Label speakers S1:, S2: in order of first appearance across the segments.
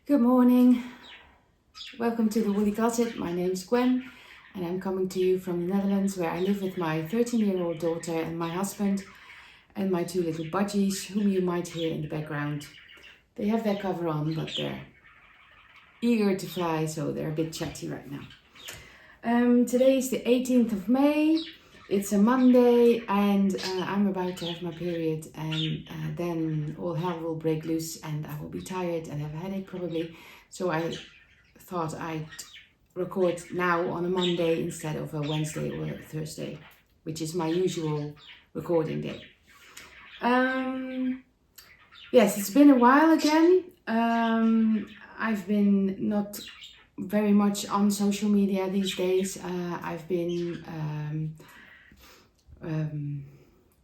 S1: Good morning, welcome to the Woolly Closet. My name's Gwen and I'm coming to you from the Netherlands, where I live with my 13-year-old daughter and my husband and my two little budgies, whom you might hear in the background. They have their cover on, but they're eager to fly, so they're a bit chatty right now. Today is the 18th of May. It's a Monday and I'm about to have my period, and then all hell will break loose and I will be tired and have a headache probably. So I thought I'd record now on a Monday instead of a Wednesday or a Thursday, which is my usual recording day. Yes, it's been a while again. I've been not very much on social media these days. I've been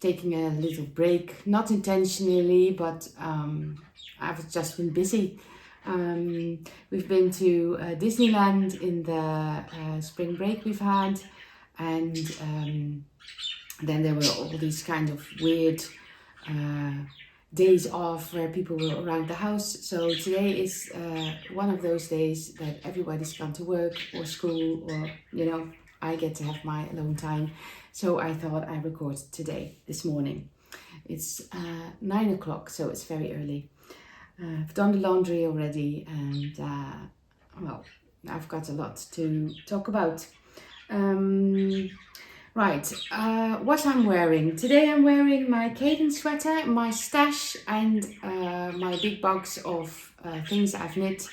S1: taking a little break, not intentionally, but I've just been busy. We've been to Disneyland in the spring break we've had, and then there were all these kind of weird days off where people were around the house. So today is one of those days that everybody's gone to work or school, or I get to have my alone time. So I thought I'd record today, this morning. It's 9 o'clock, so it's very early. I've done the laundry already, and well, I've got a lot to talk about. Right, what I'm wearing. Today I'm wearing my Cadence sweater, my stash, and my big box of things I've knit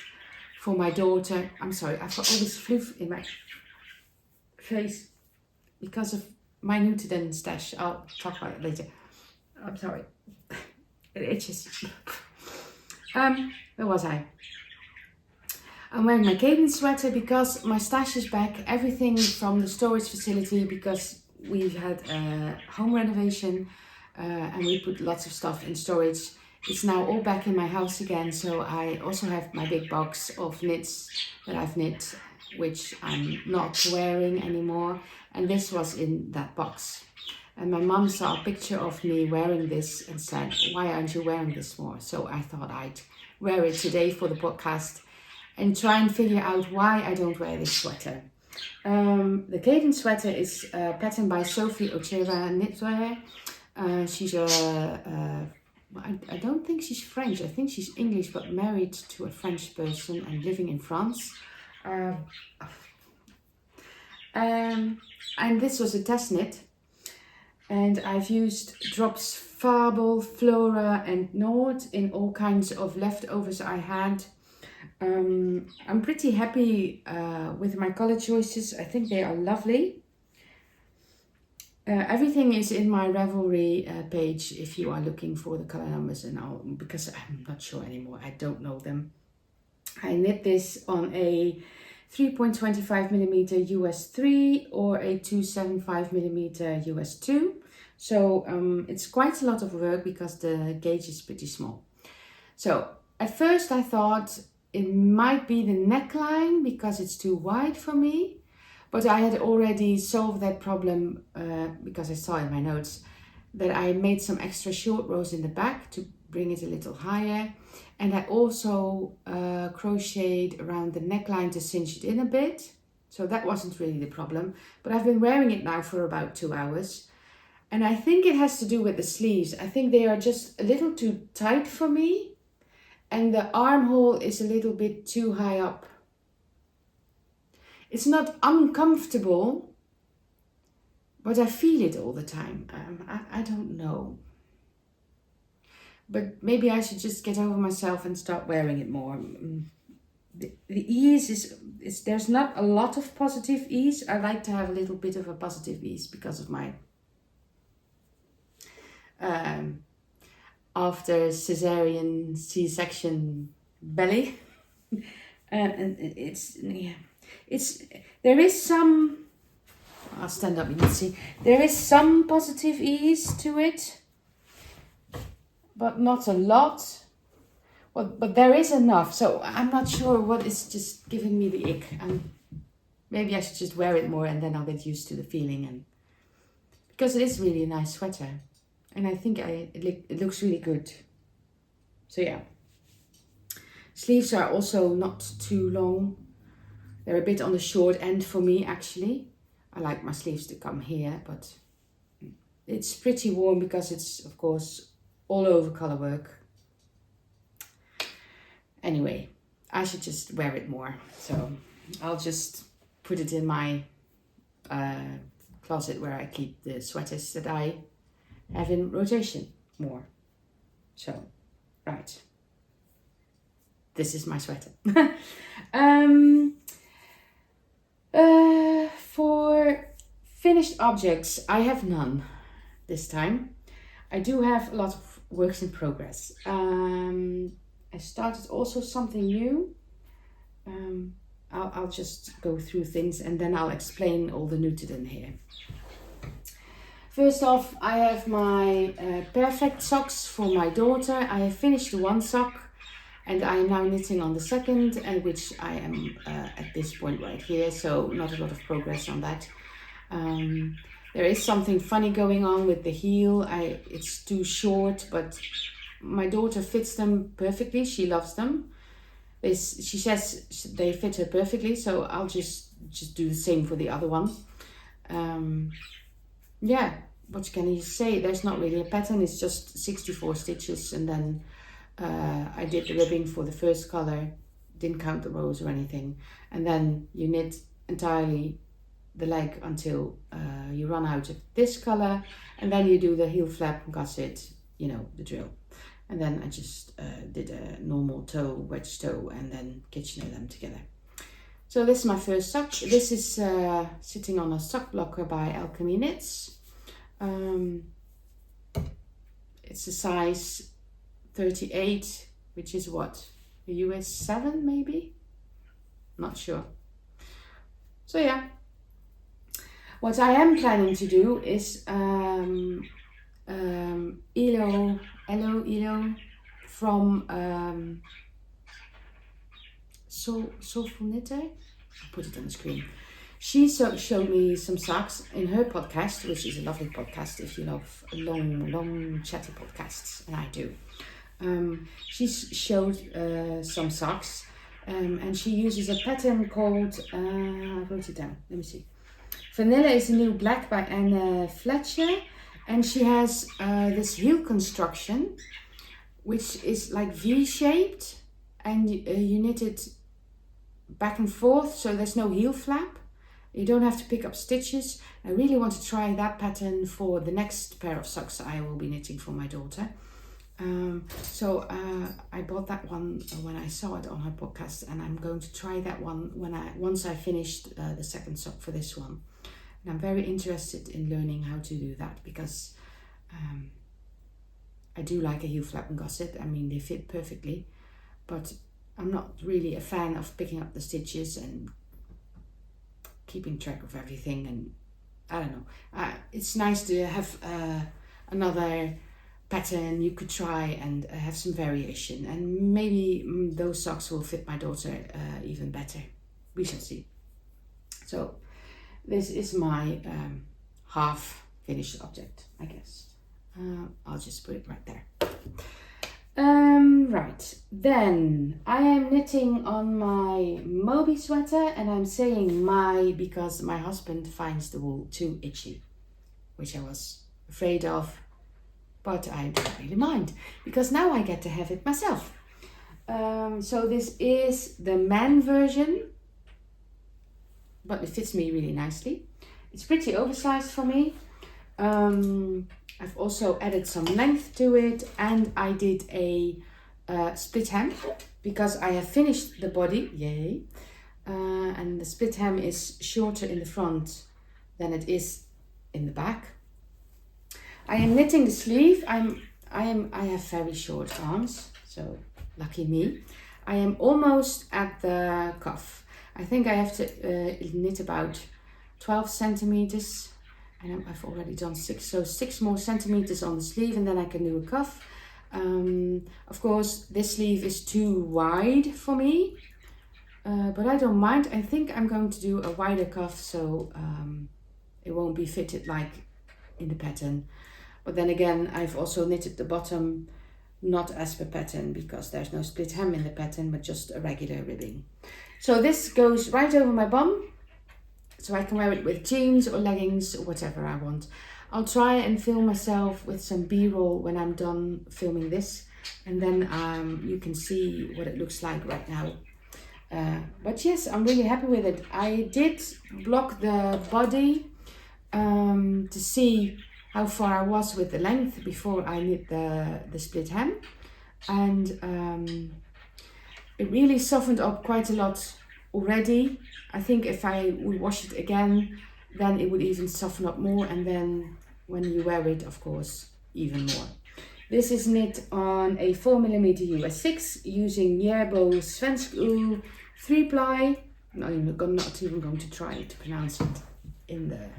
S1: for my daughter. I'm sorry, I've got all this fluff in my face because of my Newton stash. I'll talk about it later. I'm sorry. It itches. Where was I? I'm wearing my Cadence sweater because my stash is back. Everything from the storage facility, because we've had a home renovation and we put lots of stuff in storage. It's now all back in my house again. So I also have my big box of knits that I've knit, which I'm not wearing anymore. And this was in that box. And my mum saw a picture of me wearing this and said, "Why aren't you wearing this more?" So I thought I'd wear it today for the podcast and try and figure out why I don't wear this sweater. The Cadence sweater is patterned by Sophie, Ochera Knitwear. She's I don't think she's French. I think she's English, but married to a French person and living in France. And this was a test knit, and I've used drops Fable, Flora and Nord in all kinds of leftovers I had. I'm pretty happy with my color choices. I think they are lovely. Everything is in my Ravelry page if you are looking for the color numbers, and because I'm not sure anymore, I don't know them. I knit this on a 3.25mm US 3 or a 275mm US 2. So it's quite a lot of work because the gauge is pretty small. So at first I thought it might be the neckline because it's too wide for me, but I had already solved that problem because I saw in my notes that I made some extra short rows in the back to bring it a little higher. And I also crocheted around the neckline to cinch it in a bit. So that wasn't really the problem. But I've been wearing it now for about 2 hours. And I think it has to do with the sleeves. I think they are just a little too tight for me. And the armhole is a little bit too high up. It's not uncomfortable, but I feel it all the time. I don't know. But maybe I should just get over myself and start wearing it more. The ease is there's not a lot of positive ease. I like to have a little bit of a positive ease because of my after cesarean C-section belly. And there is some, I'll stand up, you can see, there is some positive ease to it, but not a lot. Well, but there is enough, so I'm not sure what is just giving me the ick. Maybe I should just wear it more and then I'll get used to the feeling. And because it is really a nice sweater, and I think it looks really good. So yeah. Sleeves are also not too long. They're a bit on the short end for me actually. I like my sleeves to come here, but it's pretty warm because it's of course all over color work. Anyway, I should just wear it more. So I'll just put it in my closet where I keep the sweaters that I have in rotation more. So, right. This is my sweater. For finished objects, I have none this time. I do have a lot of works in progress. I started also something new. I'll just go through things and then I'll explain all the Newton here. First off, I have my Pairfect socks for my daughter. I have finished one sock and I am now knitting on the second, and which I am at this point right here, so not a lot of progress on that. There is something funny going on with the heel. It's too short, but my daughter fits them perfectly. She loves them. She says they fit her perfectly, so I'll just do the same for the other one. Yeah, what can you say? There's not really a pattern. It's just 64 stitches, and then I did the ribbing for the first color, didn't count the rows or anything, and then you knit entirely the leg until you run out of this color, and then you do the heel flap, gusset, you know, the drill. And then I just did a normal toe, wedge toe, and then Kitchener them together. So this is my first sock. This is sitting on a sock blocker by Alchemy Knits. It's a size 38, which is what? A US 7 maybe? Not sure. So yeah. What I am planning to do is Elo from Soulful Knitter. I'll put it on the screen. She showed me some socks in her podcast, which is a lovely podcast if you love long chatty podcasts, and I do. She showed some socks, and she uses a pattern called, I wrote it down, let me see. Vanilla is the New Black by Anneh Fletcher, and she has this heel construction, which is like V-shaped, and you knit it back and forth, so there's no heel flap. You don't have to pick up stitches. I really want to try that pattern for the next pair of socks I will be knitting for my daughter. So I bought that one when I saw it on her podcast, and I'm going to try that one once I finished the second sock for this one. And I'm very interested in learning how to do that, because I do like a heel flap and gusset. I mean, they fit perfectly, but I'm not really a fan of picking up the stitches and keeping track of everything, and I don't know. It's nice to have another pattern you could try and have some variation, and maybe those socks will fit my daughter even better. We shall see. So this is my half finished object, I guess. I'll just put it right there. Right, then I am knitting on my Moby sweater, and I'm saying my because my husband finds the wool too itchy, which I was afraid of, but I don't really mind because now I get to have it myself. So this is the man version, but it fits me really nicely. It's pretty oversized for me. I've also added some length to it, and I did a split hem because I have finished the body, yay, and the split hem is shorter in the front than it is in the back. I am knitting the sleeve. I have very short arms, so lucky me. I am almost at the cuff. I think I have to knit about 12 centimeters, and I've already done 6, so 6 more centimeters on the sleeve, and then I can do a cuff. Of course, this sleeve is too wide for me, but I don't mind. I think I'm going to do a wider cuff, so it won't be fitted like in the pattern. But then again, I've also knitted the bottom not as per pattern because there's no split hem in the pattern, but just a regular ribbing. So this goes right over my bum, so I can wear it with jeans or leggings or whatever I want. I'll try and film myself with some b-roll when I'm done filming this, and then you can see what it looks like right now. But yes, I'm really happy with it. I did block the body to see how far I was with the length before I knit the split hem, and it really softened up quite a lot already. I think if I would wash it again, then it would even soften up more, and then when you wear it, of course, even more. This is knit on a 4mm US 6 using Järbo Svensk Ull 3-ply. Not even going to try to pronounce it in the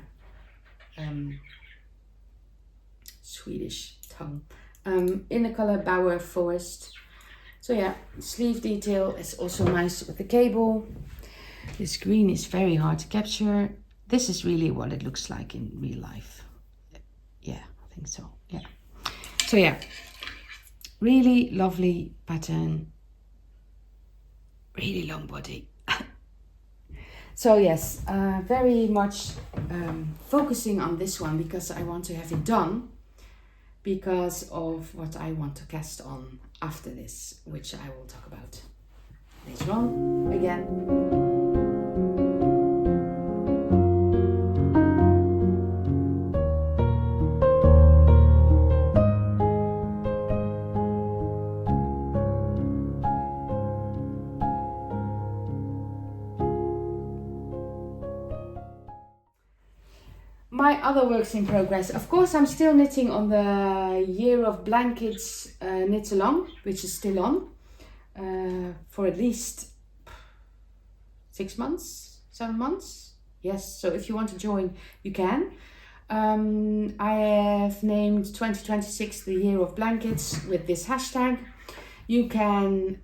S1: Swedish tongue. In the color Bauer Forest. So yeah, sleeve detail is also nice with the cable. This green is very hard to capture. This is really what it looks like in real life. Yeah, I think so. Yeah. So yeah, really lovely pattern. Really long body. So yes, very much focusing on this one because I want to have it done because of what I want to cast on after this, which I will talk about later on again. My other works in progress. Of course, I'm still knitting on the Year of Blankets knit along, which is still on for at least 6 months, 7 months. Yes, so if you want to join, you can. I have named 2026 the Year of Blankets with this hashtag. You can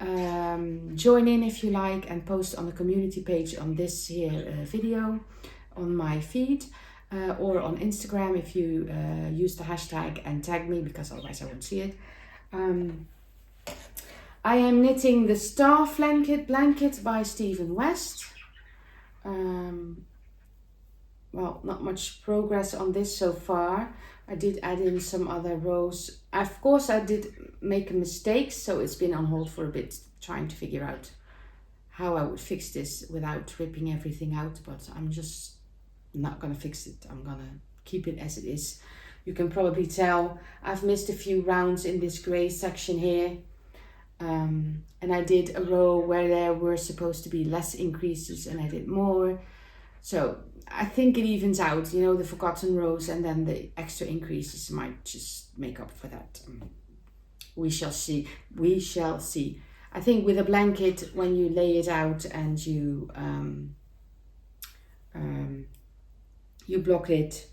S1: join in if you like and post on the community page on this here video on my feed. Or on Instagram if you use the hashtag and tag me, because otherwise I won't see it. I am knitting the Starflanket blanket by Stephen West. Well, not much progress on this so far. I did add in some other rows. Of course, I did make a mistake, so it's been on hold for a bit, trying to figure out how I would fix this without ripping everything out, but I'm just not gonna fix it. I'm gonna keep it as it is. You can probably tell I've missed a few rounds in this gray section here, and I did a row where there were supposed to be less increases and I did more, so I think it evens out, you know, the forgotten rows and then the extra increases might just make up for that. We shall see. I think with a blanket, when you lay it out and you block it,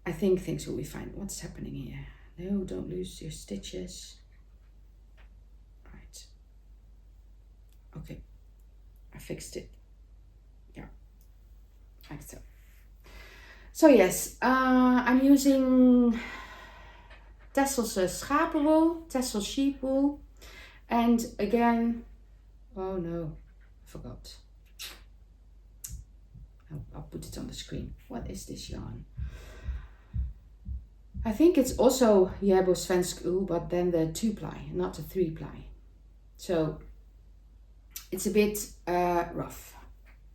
S1: I think things will be fine. What's happening here? No, don't lose your stitches. Right. Okay. I fixed it. Yeah. Like so. So yes, I'm using Tesselse schapenwool, Tessel sheep wool. And again, oh no, I forgot. I'll put it on the screen. What is this yarn? I think it's also Järbo Svensk Ull, but then the 2-ply, not the 3-ply. So it's a bit rough,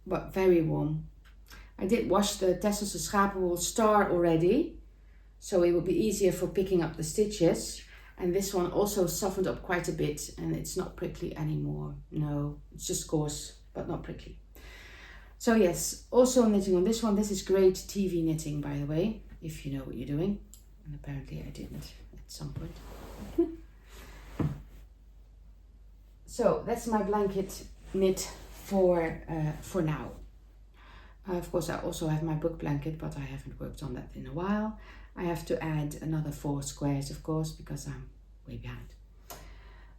S1: but very warm. I did wash the Tesselse schapenwool Star already, so it will be easier for picking up the stitches. And this one also softened up quite a bit, and it's not prickly anymore. No, it's just coarse, but not prickly. So yes, also knitting on this one. This is great TV knitting, by the way, if you know what you're doing. And apparently I didn't at some point. So that's my blanket knit for now. Of course, I also have my book blanket, but I haven't worked on that in a while. I have to add another 4 squares, of course, because I'm way behind.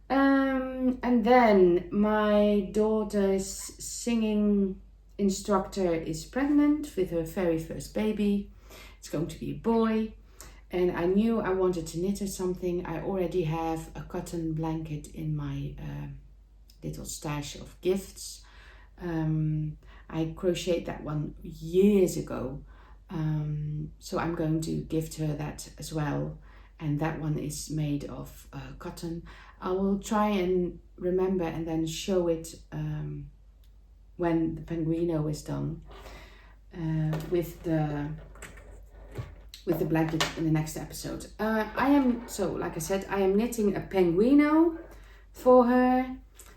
S1: And then my daughter's singing instructor is pregnant with her very first baby. It's going to be a boy. And I knew I wanted to knit her something. I already have a cotton blanket in my little stash of gifts. I crocheted that one years ago. So I'm going to gift her that as well. And that one is made of cotton. I will try and remember and then show it when the Penguino is done with the blanket in the next episode. Like I said, I am knitting a Penguino for her,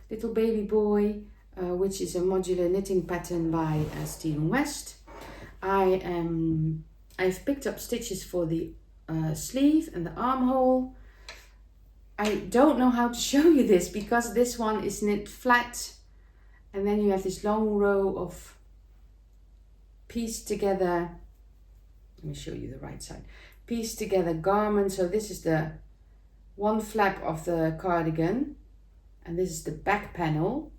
S1: little baby boy, which is a modular knitting pattern by Stephen West. I've picked up stitches for the sleeve and the armhole. I don't know how to show you this because this one is knit flat, and then you have this long row of pieced together. Let me show you the right side. Pieced together garment. So this is the one flap of the cardigan, and this is the back panel,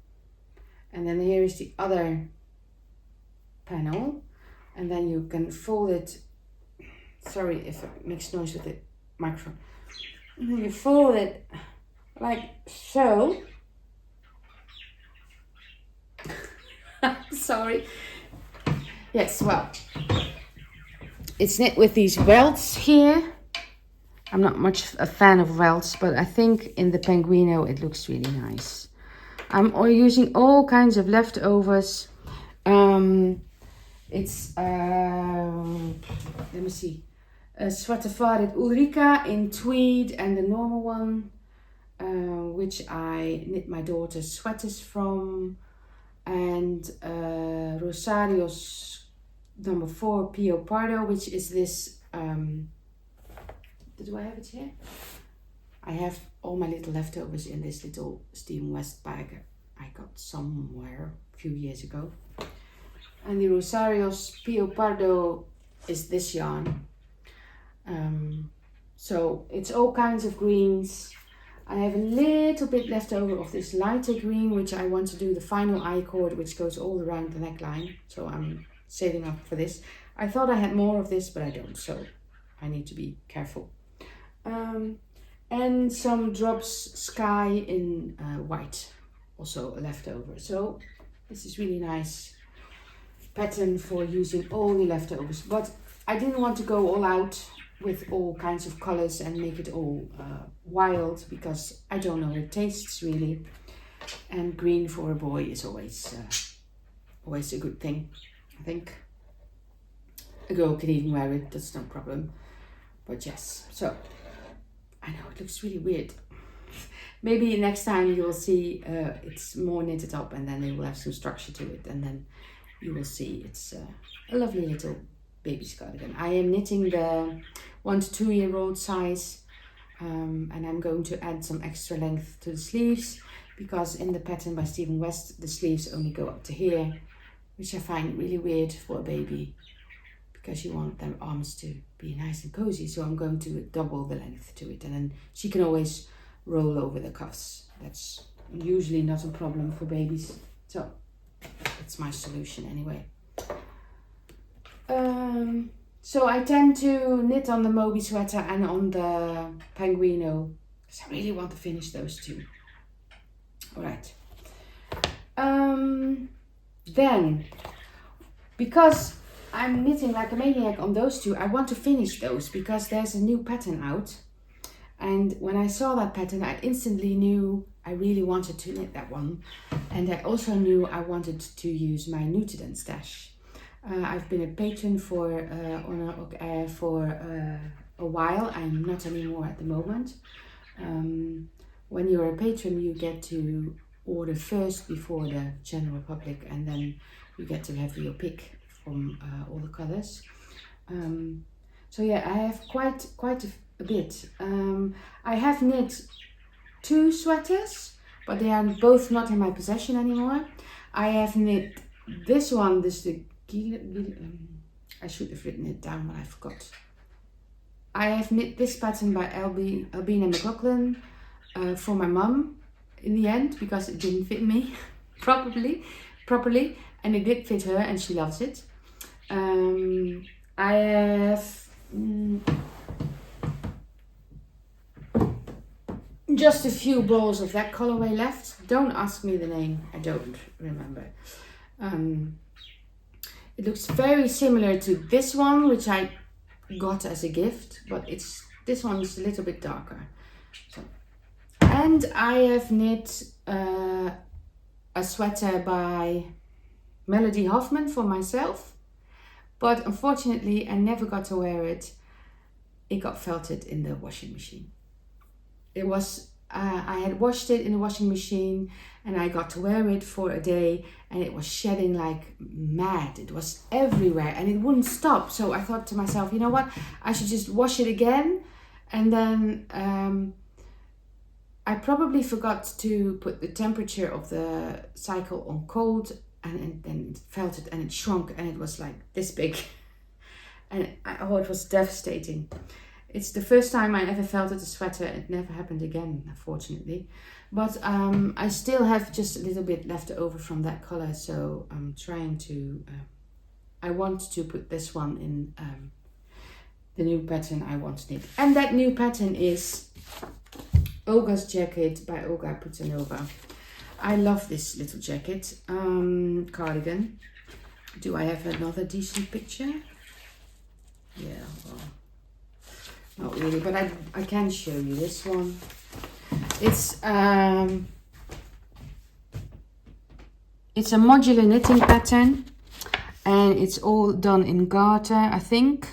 S1: and then here is the other panel, and then you can fold it. Sorry if it makes noise with the microphone. And then you fold it like so. Sorry. Yes, well, it's knit with these welts here. I'm not much a fan of welts, but I think in the Penguino it looks really nice. I'm using all kinds of leftovers. It's let me see. Zwarte Varit Ulrika in tweed, and the normal one, which I knit my daughter's sweaters from, and Rosario's number 4 Pio Pardo, which is this. Do I have it here? I have all my little leftovers in this little Stephen West bag I got somewhere a few years ago. And the Rosario's Pio Pardo is this yarn. So it's all kinds of greens. I have a little bit left over of this lighter green, which I want to do the final I-cord, which goes all around the neckline. So I'm saving up for this. I thought I had more of this, but I don't. So I need to be careful. And some drops sky in white, also a leftover. So this is really nice pattern for using all the leftovers. But I didn't want to go all out with all kinds of colors and make it all wild, because I don't know, it tastes really. And green for a boy is always a good thing. I think a girl can even wear it, that's no problem. But yes, so I know it looks really weird. Maybe next time you will see it's more knitted up, and then it will have some structure to it, and then you will see it's a lovely little baby's cardigan. I am knitting the 1 to 2 year old size, and I'm going to add some extra length to the sleeves, because in the pattern by Stephen West the sleeves only go up to here, which I find really weird for a baby, because you want their arms to be nice and cozy. So I'm going to double the length to it, and then she can always roll over the cuffs. That's usually not a problem for babies, so that's my solution anyway. So I tend to knit on the Moby sweater and on the Penguino, because I really want to finish those two. Alright. Then, because I'm knitting like a maniac on those two, I want to finish those, because there's a new pattern out. And when I saw that pattern, I instantly knew I really wanted to knit that one. And I also knew I wanted to use my Newton stash. I've been a patron for a while. I'm not anymore at the moment. When you're a patron, you get to order first before the general public, and then you get to have your pick from all the colors. So yeah, I have quite a bit. I have knit 2 sweaters, but they are both not in my possession anymore. I have knit this one, this is the I should have written it down, but I forgot. I have knit this pattern by Albiona McLochlann for my mum in the end, because it didn't fit me properly, and it did fit her, and she loves it. I have just a few balls of that colorway left. Don't ask me the name, I don't remember. It looks very similar to this one, which I got as a gift, but this one is a little bit darker. So, and I have knit a sweater by Melody Hofmann for myself, but unfortunately I never got to wear it. It got felted in the washing machine. It was, I had washed it in the washing machine and I got to wear it for a day and it was shedding like mad. It was everywhere and it wouldn't stop. So I thought to myself, you know what, I should just wash it again. And then I probably forgot to put the temperature of the cycle on cold, and then it felted and it shrunk and it was like this big. And it was devastating. It's the first time I ever felted a sweater. It never happened again, unfortunately. But I still have just a little bit left over from that color, so I'm trying to, I want to put this one in the new pattern I want to knit. And that new pattern is Olga's jacket by Olga Putanova. I love this little jacket, cardigan. Do I have another decent picture? Yeah, well, not really, but I can show you this one. It's a modular knitting pattern and it's all done in garter, I think.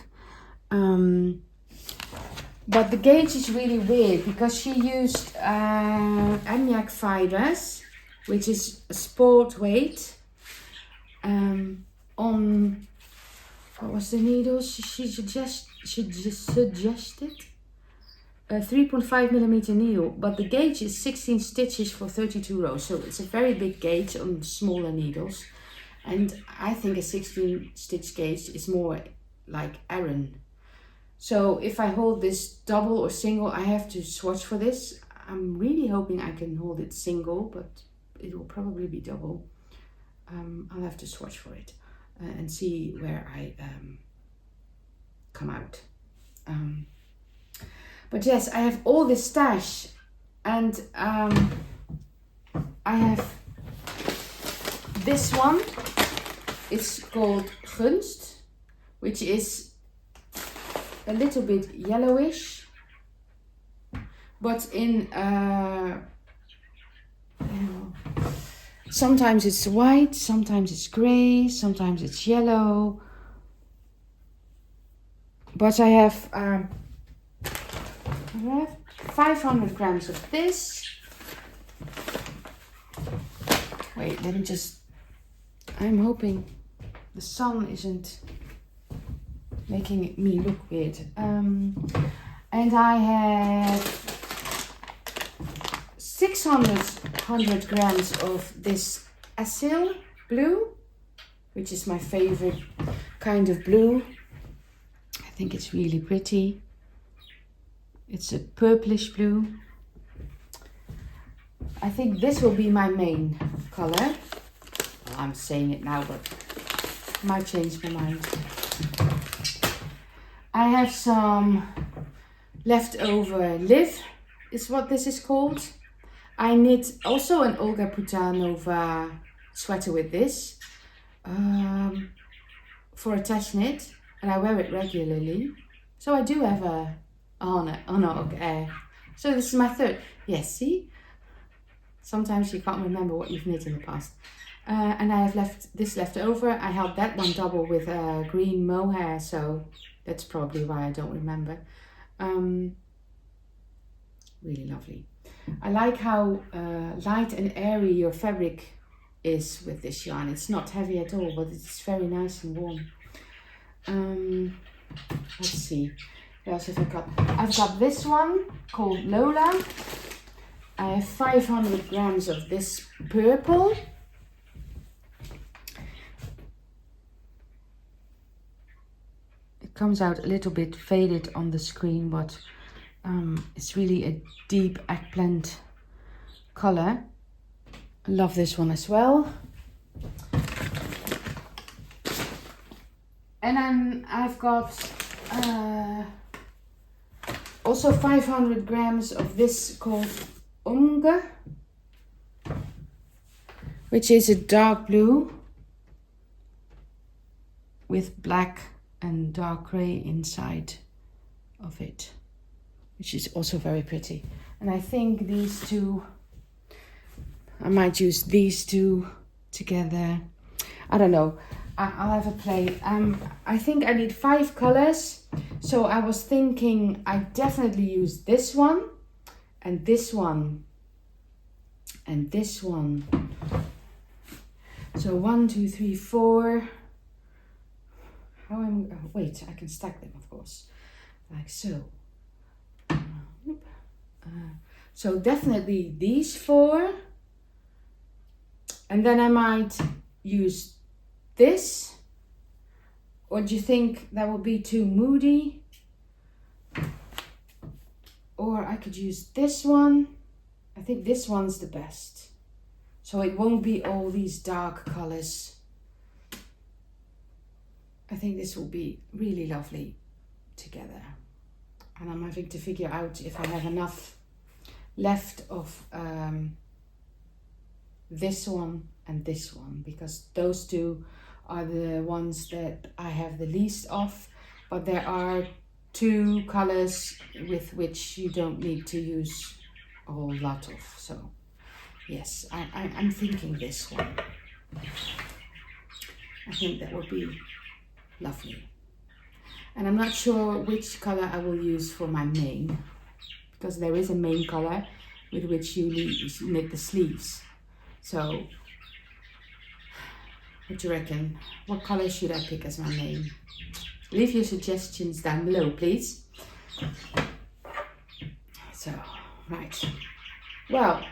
S1: But the gauge is really weird because she used Anneh fibers, which is a sport weight, on, what was the needles she just suggested? A 3.5mm needle, but the gauge is 16 stitches for 32 rows, so it's a very big gauge on smaller needles. And I think a 16 stitch gauge is more like Aran. So if I hold this double or single, I have to swatch for this. I'm really hoping I can hold it single, but it will probably be double. I'll have to swatch for it and see where I come out. But yes, I have all this stash, and I have this one. It's called Gunst, which is a little bit yellowish, but in sometimes it's white, sometimes it's grey, sometimes it's yellow. But I have 500 grams of this. Wait, let me just, I'm hoping the sun isn't making me look weird. And I have 600 grams of this Acyl blue, which is my favorite kind of blue. I think it's really pretty. It's a purplish blue. I think this will be my main color. Well, I'm saying it now, but I might change my mind. I have some leftover liv, is what this is called. I knit also an Olga Putanova sweater with this for a test knit, and I wear it regularly. So I do have a Ochera. So this is my third. Yes, see? Sometimes you can't remember what you've knit in the past. And I have this left over. I held that one double with green mohair, so that's probably why I don't remember. Really lovely. I like how light and airy your fabric is with this yarn. It's not heavy at all, but it's very nice and warm. Let's see. What else have I got? I've got this one called Lola. I have 500 grams of this purple. It comes out a little bit faded on the screen, but it's really a deep eggplant color. I love this one as well. And then I've got also 500 grams of this called Omge, which is a dark blue with black and dark grey inside of it, which is also very pretty. And I think these two, I might use these two together. I don't know. I'll have a play. I think I need 5 colors. So I was thinking I definitely use this one and this one and this one. So 1, 2, 3, 4. Wait, I can stack them, of course, like so. So definitely these 4. And then I might use this, or do you think that would be too moody? Or I could use this one. I think this one's the best, so it won't be all these dark colors. I think this will be really lovely together, and I'm having to figure out if I have enough left of this one and this one, because those two are the ones that I have the least of, but there are 2 colors with which you don't need to use a whole lot of. So yes, I'm thinking this one. I think that would be lovely. And I'm not sure which color I will use for my mane, because there is a mane color with which you knit the sleeves. So what do you reckon? What color should I pick as my mane? Leave your suggestions down below, please. So, right. Well,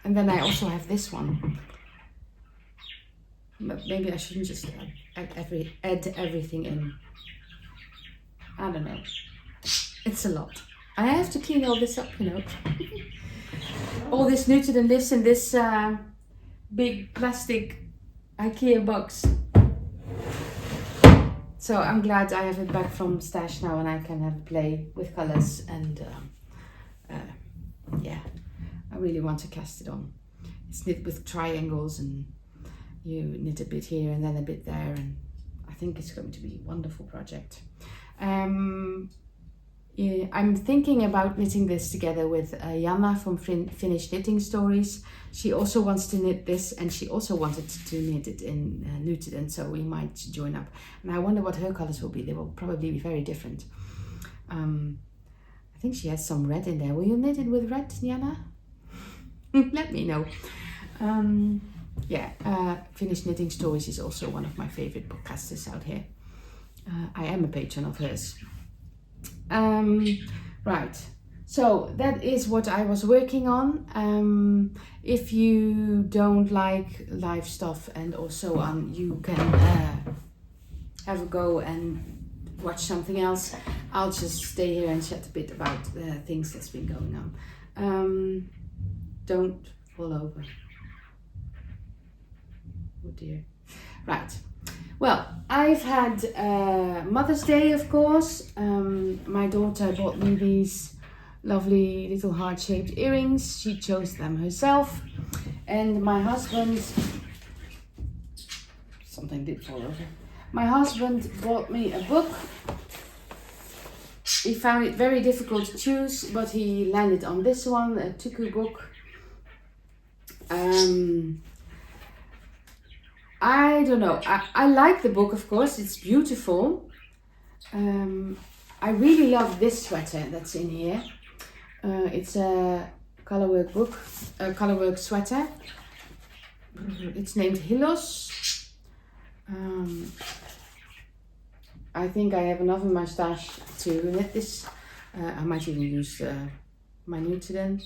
S1: and then I also have this one. But maybe I shouldn't just add everything in. I don't know. It's a lot. I have to clean all this up, you know. All this knitted and lives in this big plastic IKEA box. So I'm glad I have it back from stash now, and I can have a play with colors. And yeah, I really want to cast it on. It's knit with triangles, and you knit a bit here and then a bit there, and I think it's going to be a wonderful project. Yeah, I'm thinking about knitting this together with Jana from Finnish Knitting Stories. She also wants to knit this, and she also wanted to knit it in Knitted, and so we might join up. And I wonder what her colors will be. They will probably be very different. I think she has some red in there. Will you knit it with red, Jana? Let me know. Yeah, Finnish Knitting Stories is also one of my favorite podcasters out here. I am a patron of hers. Right, so that is what I was working on. If you don't like live stuff and also on, you can have a go and watch something else. I'll just stay here and chat a bit about the things that's been going on. Don't fall over. Oh dear. Right. Well, I've had Mother's Day, of course. My daughter bought me these lovely little heart-shaped earrings. She chose them herself. And my husband... Something did fall over. My husband bought me a book. He found it very difficult to choose, but he landed on this one, a Tuku book. I don't know. I like the book, of course. It's beautiful. I really love this sweater that's in here. It's a colorwork book, a colorwork sweater. It's named Guilloche. I think I have enough in my stash to knit this. I might even use my Knitted.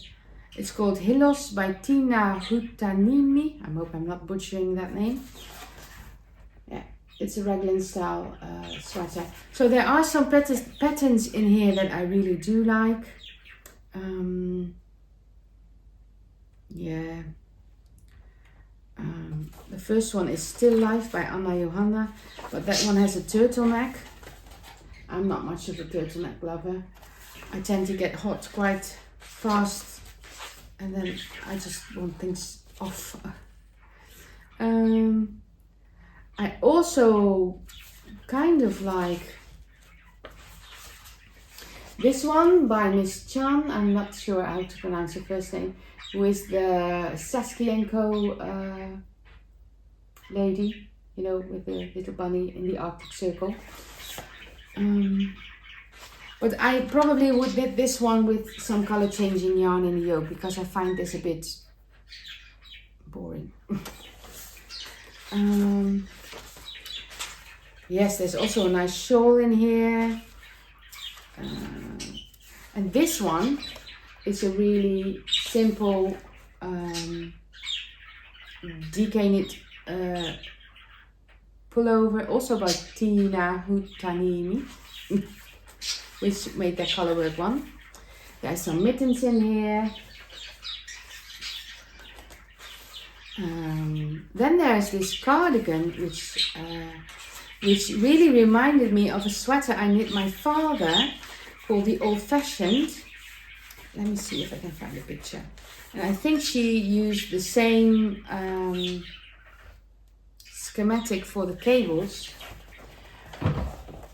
S1: It's called Guilloche by Thea Colman. I hope I'm not butchering that name. Yeah, it's a raglan style sweater. So there are some patterns in here that I really do like. Yeah. The first one is Still Life by Anna Johanna, but that one has a turtleneck. I'm not much of a turtleneck lover. I tend to get hot quite fast, and then I just want things off. I also kind of like this one by Miss Chan. I'm not sure how to pronounce her first name. Who is the Saskienko lady, you know, with the little bunny in the Arctic Circle. But I probably would knit this one with some color changing yarn in the yoke, because I find this a bit boring. Yes, there's also a nice shawl in here. And this one is a really simple DK knit pullover, also by Thea Colman, which made that colorwork one. There's some mittens in here. Then there's this cardigan, which really reminded me of a sweater I knit my father, called the Old Fashioned. Let me see if I can find a picture. And I think she used the same schematic for the cables.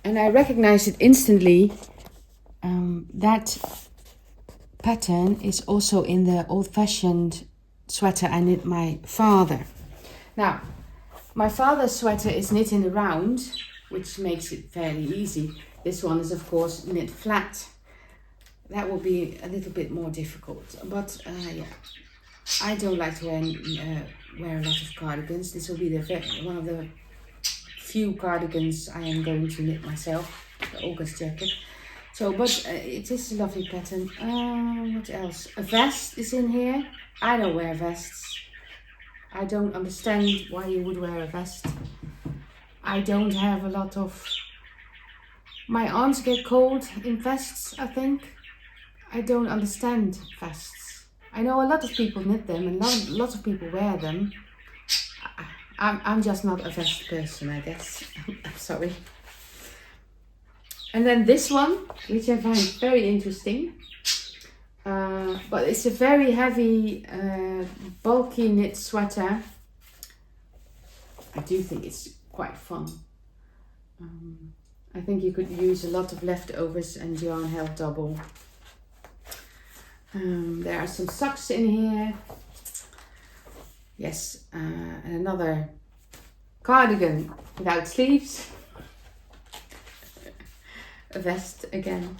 S1: And I recognized it instantly. That pattern is also in the Old Fashioned sweater I knit my father. Now, my father's sweater is knit in the round, which makes it fairly easy. This one is of course knit flat. That will be a little bit more difficult, but yeah, I don't like to wear a lot of cardigans. This will be one of the few cardigans I am going to knit myself, the Olga's jacket. So, but it is a lovely pattern. What else? A vest is in here. I don't wear vests. I don't understand why you would wear a vest. I don't have a lot of... My arms get cold in vests, I think. I don't understand vests. I know a lot of people knit them and lots of people wear them. I'm just not a vest person, I guess. I'm sorry. And then this one, which I find very interesting. But it's a very heavy, bulky knit sweater. I do think it's quite fun. I think you could use a lot of leftovers and yarn held double. There are some socks in here. Yes, and another cardigan without sleeves. A vest again.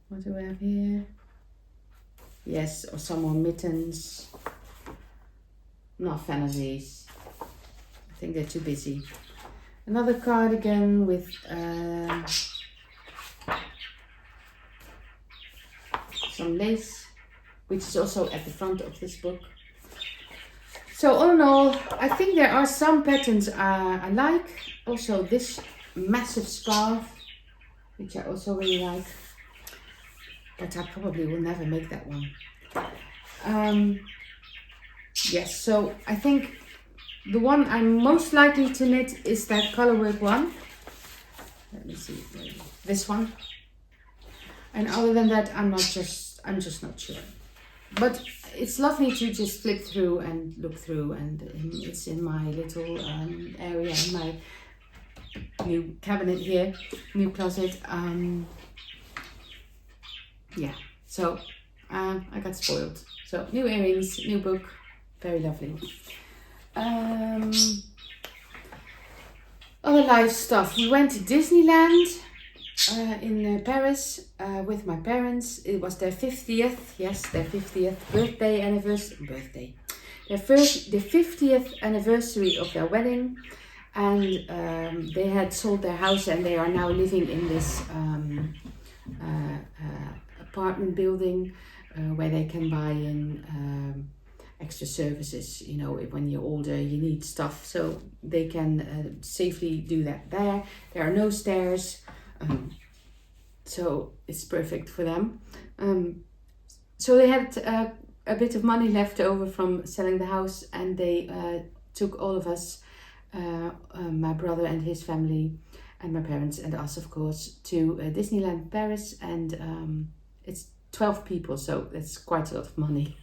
S1: What do I have here? Yes, or some more mittens. Not a fan of these. I think they're too busy. Another cardigan with some lace, which is also at the front of this book. So all in all, I think there are some patterns I like. Also this massive scarf, which I also really like. But I probably will never make that one. Yes, so I think the one I'm most likely to knit is that colorwork one. Let me see, this one. And other than that, I'm just not sure. But it's lovely to just flip through and look through, and it's in my little area, in my new cabinet here, new closet. Yeah, so I got spoiled. So new earrings, new book, very lovely. Other life stuff. We went to Disneyland in Paris with my parents. It was their 50th, yes, their 50th birthday anniversary. The 50th anniversary of their wedding, and they had sold their house and they are now living in this apartment building where they can buy in extra services. You know, when you're older you need stuff, so they can safely do that there. There are no stairs, so it's perfect for them. So they had a bit of money left over from selling the house, and they took all of us, my brother and his family, and my parents and us, of course, to Disneyland Paris, and it's 12 people, so that's quite a lot of money.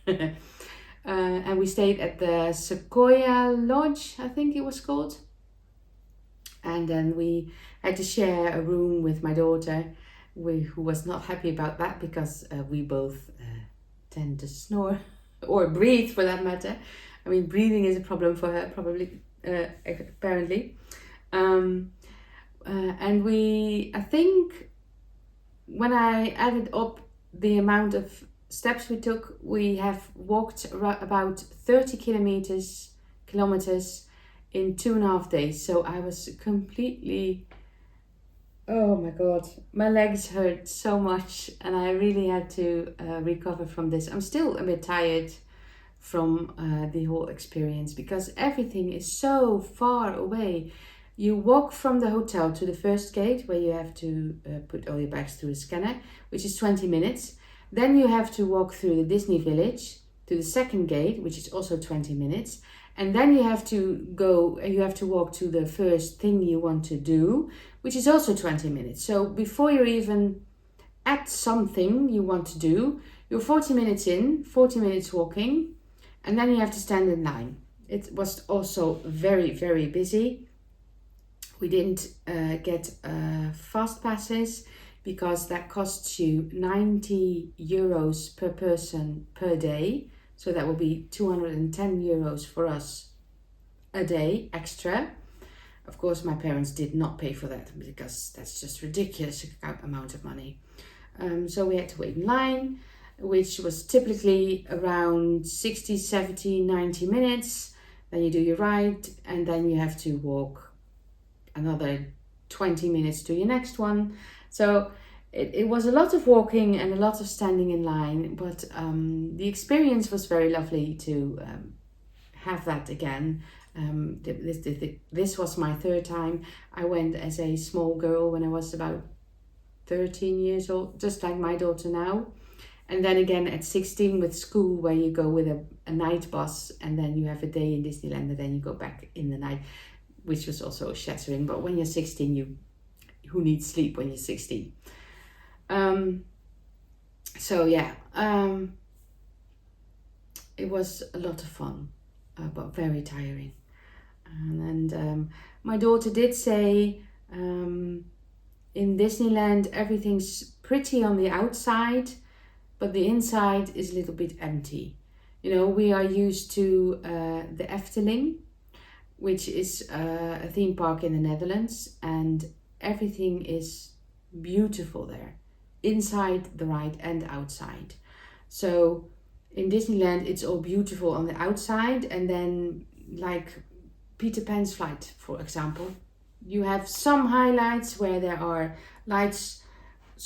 S1: And we stayed at the Sequoia Lodge, I think it was called. And then we had to share a room with my daughter, who was not happy about that because we both tend to snore or breathe for that matter. I mean, breathing is a problem for her, probably, apparently. And I think when I added up the amount of steps we took, we have walked about 30 kilometers in 2.5 days. So I was completely, oh my god, my legs hurt so much, and I really had to recover from this. I'm still a bit tired from the whole experience because everything is so far away. You walk from the hotel to the first gate where you have to put all your bags through a scanner, which is 20 minutes. Then you have to walk through the Disney Village to the second gate, which is also 20 minutes. And then you have to walk to the first thing you want to do, which is also 20 minutes. So before you're even at something you want to do, you're 40 minutes in, 40 minutes walking, and then you have to stand in line. It was also very, very busy. We didn't get fast passes because that costs you 90 euros per person per day. So that will be 210 euros for us a day extra. Of course, my parents did not pay for that because that's just ridiculous amount of money. So we had to wait in line, which was typically around 60, 70, 90 minutes. Then you do your ride, and then you have to walk another 20 minutes to your next one. So it was a lot of walking and a lot of standing in line, but the experience was very lovely to have that again. This was my third time. I went as a small girl when I was about 13 years old, just like my daughter now. And then again at 16 with school, where you go with a night bus, and then you have a day in Disneyland, and then you go back in the night, which was also shattering. But when you're 16, who needs sleep when you're 16? So yeah, it was a lot of fun, but very tiring. And my daughter did say, in Disneyland, everything's pretty on the outside, but the inside is a little bit empty. You know, we are used to the Efteling, which is a theme park in the Netherlands, and everything is beautiful there, inside the ride and outside. So in Disneyland, it's all beautiful on the outside, and then like Peter Pan's flight, for example, you have some highlights where there are lights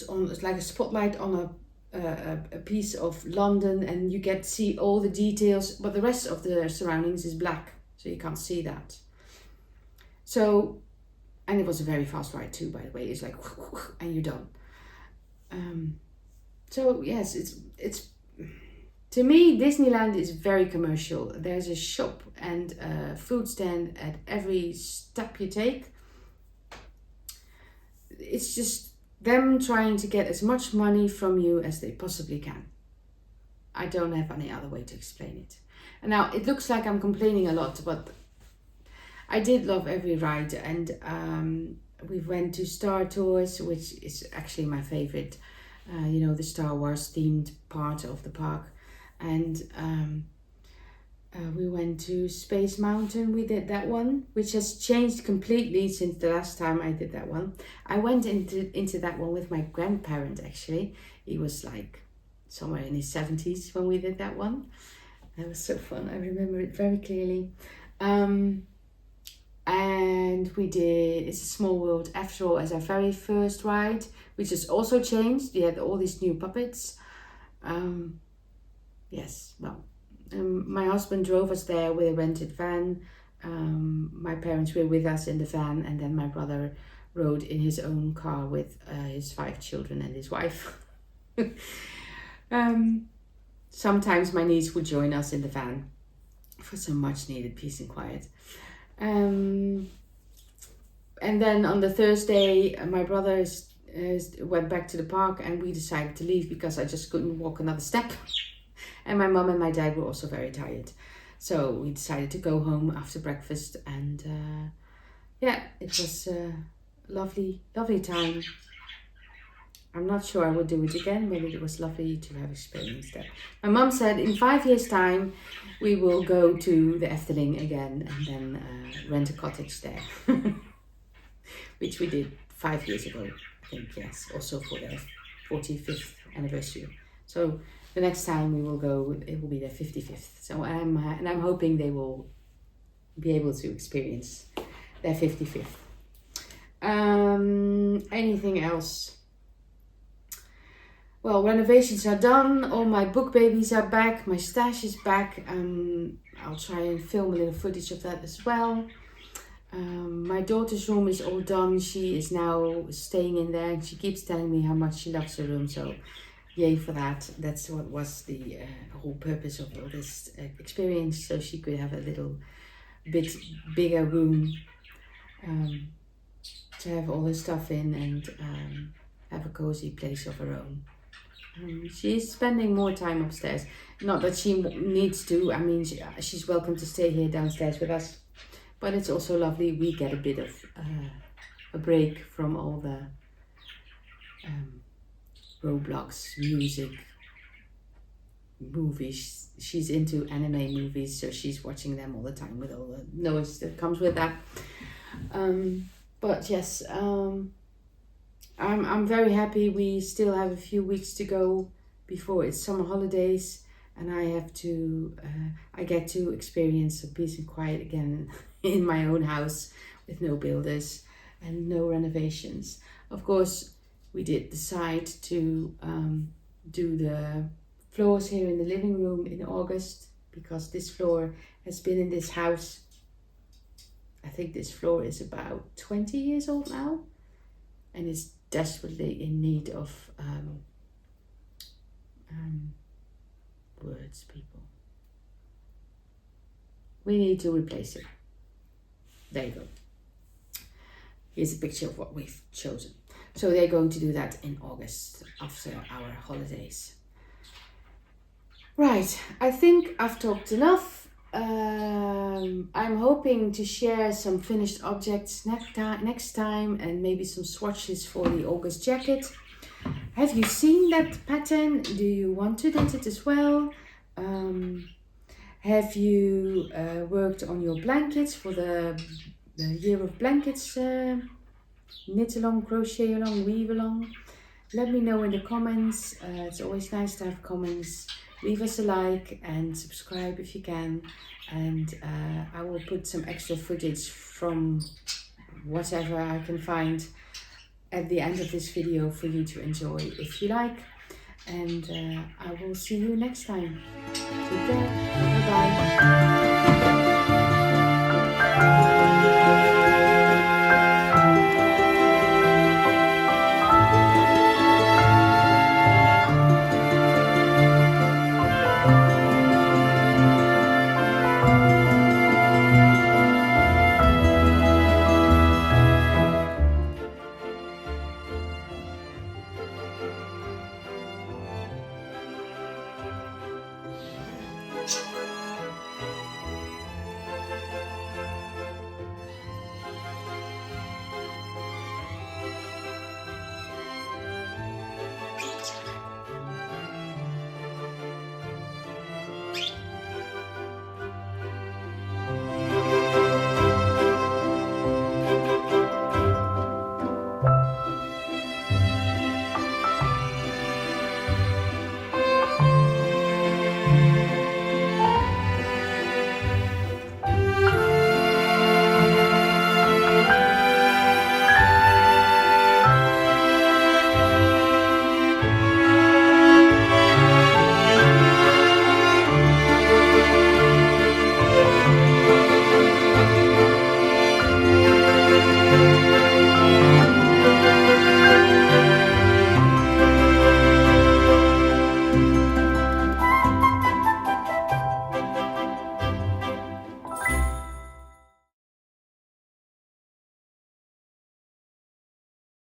S1: on, like a spotlight on a piece of London, and you get to see all the details, but the rest of the surroundings is black, so you can't see that. So, and it was a very fast ride too, by the way. It's like, and you're done. So yes, it's to me, Disneyland is very commercial. There's a shop and a food stand at every step you take. It's just them trying to get as much money from you as they possibly can. I don't have any other way to explain it. And now it looks like I'm complaining a lot, but I did love every ride, and we went to Star Tours, which is actually my favorite. You know, the Star Wars themed part of the park. And we went to Space Mountain. We did that one, which has changed completely since the last time I did that one. I went into that one with my grandparent, actually. He was like somewhere in his 70s when we did that one. It was so fun. I remember it very clearly. And we did It's a Small World After All as our very first ride, which has also changed. We had all these new puppets. Yes, well, my husband drove us there with a rented van. My parents were with us in the van, and then my brother rode in his own car with his 5 children and his wife. Sometimes my niece would join us in the van for some much needed peace and quiet. And And then on the Thursday, my brother went back to the park and we decided to leave because I just couldn't walk another step. And my mum and my dad were also very tired. So we decided to go home after breakfast, and yeah, it was a lovely time. I'm not sure I would do it again, but it was lovely to have experienced that. My mum said in 5 years' time we will go to the Efteling again and then rent a cottage there. Which we did 5 years ago, I think, yes, also for their 45th anniversary. So the next time we will go, it will be their 55th. So I'm hoping they will be able to experience their 55th. Anything else? Well, renovations are done. All my book babies are back. My stash is back. I'll try and film a little footage of that as well. My daughter's room is all done. She is now staying in there and she keeps telling me how much she loves her room. So yay for that. That's what was the whole purpose of all this experience. So she could have a little bit bigger room to have all her stuff in and have a cozy place of her own. She's spending more time upstairs. Not that she needs to. I mean, she's welcome to stay here downstairs with us. But it's also lovely. We get a bit of a break from all the Roblox, music, movies. She's into anime movies, so she's watching them all the time with all the noise that comes with that. But yes, I'm very happy. We still have a few weeks to go before it's summer holidays, and I get to experience some peace and quiet again in my own house with no builders and no renovations. Of course, we did decide to do the floors here in the living room in August, because this floor has been in this house. I think this floor is about 20 years old now, and it's desperately in need of words, people. We need to replace it. There you go. Here's a picture of what we've chosen. So they're going to do that in August after our holidays. Right, I think I've talked enough. I'm hoping to share some finished objects next time, and maybe some swatches for the August jacket. Have you seen that pattern? Do you want to knit it as well? Have you worked on your blankets for the Year of Blankets knit along, crochet along, weave along? Let me know in the comments. It's always nice to have comments. Leave us a like and subscribe if you can, and I will put some extra footage from whatever I can find at the end of this video for you to enjoy if you like, and I will see you next time. Take care. Bye bye.